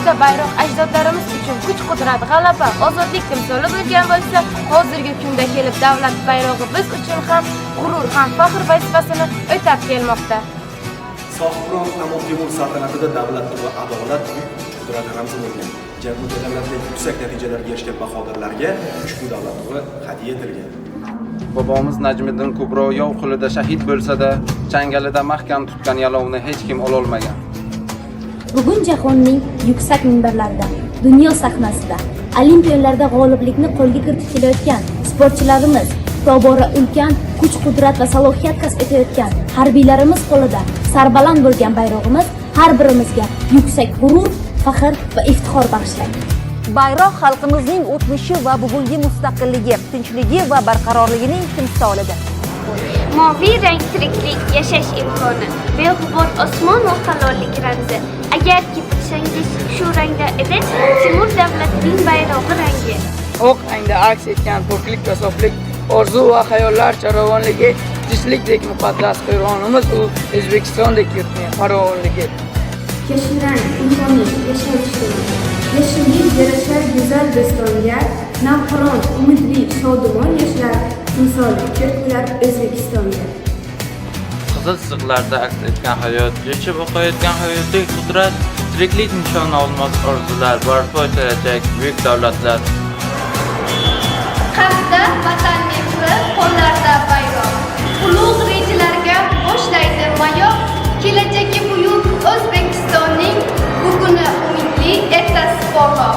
O'sha bayroq ajdodlarimiz uchun kuch-qudrat, g'alaba, ozodlik timsoli bo'lgan bo'lsa, hozirgi kunda kelib davlat bayrog'i biz uchun ham g'urur, ham faxr vazifasini o'tab kelmoqda. Sohibqiron Amir Temur saltanatida davlat va adolat buyuk qudrat ramzi bo'lgan. Jangu jadallarda yuksak natijalarga erishgan bahodirlarga ushbu davlat va hadya etilgan. Bobomiz Najmiddin Kubro yov qo'lida shahid bo'lsa-da, changalida mahkam tutgan yalovni hech kim ololmagan. Bugun jahonning yuksak minbarlarida, dunyo sahnasida, olimpiyalarda g'oliblikni qo'lga kiritib kelayotgan sportchilarimiz, tobora ulkan kuch-qudrat va salohiyat kasb etayotgan harbiylarimiz qo'lida sarbaland bo'lgan bayrog'imiz har birimizga yuksak g'urur, faxr va iftixor bag'ishlaydi. Bayroq xalqimizning o'tmishi va bugungi mustaqilligi, tinchligi va barqarorligining timsolidir. Moviy rang tiriklik, yashash imkoni, beg'ubor osmon va halollik ramzi. Agarki bilsangiz shu rangda edi, Timur davlatining bayrog'i rangi. Oq rangda aks etgan poklik va soflik, orzu va xayollar charog'onligi, tinchlikdek muqaddas Qirg'onimiz u O'zbekistondek yurtning farovonligi. Yashil imkoniyat, yashashdir. Yashillik yarashar go'zal dostonga, navqiron, umidli, shodumon yoshlar timsoli ko'klar O'zbekistonga. Qizil chiziqlarda aks etgan hayot, yashab oqayotgan hayotdek qudrat, tiriklik nishoni olmos orzular, barpo etilajak buyuk davlatlar. Qalbda vatan mehri, qo'llarda bayroq. Ulug' rejalarga boshlaydi mayoq. Kelajagi buyuk O'zbekistonning buguni umidli, ertasi porloq.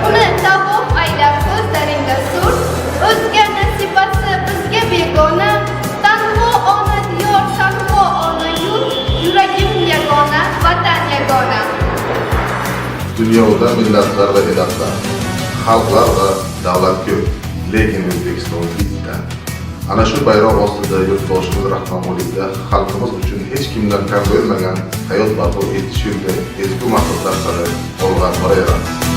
Uni tavof aylab ko'zlaringda sur, o'zga nasibasi bizga begona. Tanho ona diyor, tanho ona yurt, yuragim yagona, vatan yagona. Dunyoda millatlar va elatlar, xalqlar va davlat ko'p, lekin O'zbekiston bitta. Ana shu bayroq ostida yurtboshimiz rahmonligida xalqimiz uchun hech kimdan kam bo'lmagan hayot barpo etish yo'lida ezgu maqsadlar sari olg'a boraveramiz.